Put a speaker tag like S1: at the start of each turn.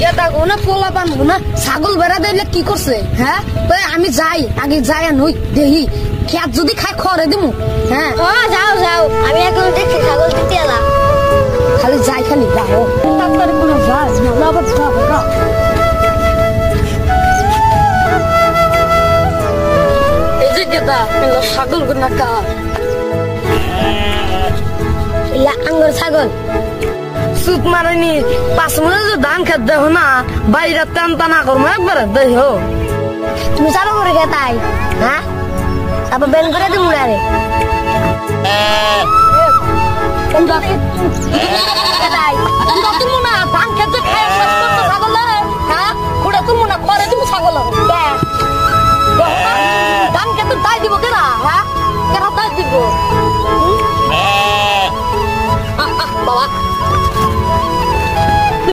S1: গেদা গোনা পোলা পান গোনা ছাগল বেড়া দিলে কি করছে হ্যাঁ তুই আমি যাই আগে যাই নই দেহি খেত যদি খাই খরে দিমু হ্যাঁ
S2: যাও যাও আমি এখন দেখছি ছাগল দিতে এলাম
S1: খালি যাই খালি যাও তাড়াতাড়ি করে যাস না আবার যাবো না এই যে গেদা ছাগল গোনা কা
S2: ইলা আঙ্গুর ছাগল
S1: সুত মারেনি 5 মিনিট যে ধান খেত দেখো না বাইরে টান টানা করবো একবার দেখো
S2: তুমি চালু করে গেতাই হ্যাঁ তারপর বেন করে দিমু না রে গেতাই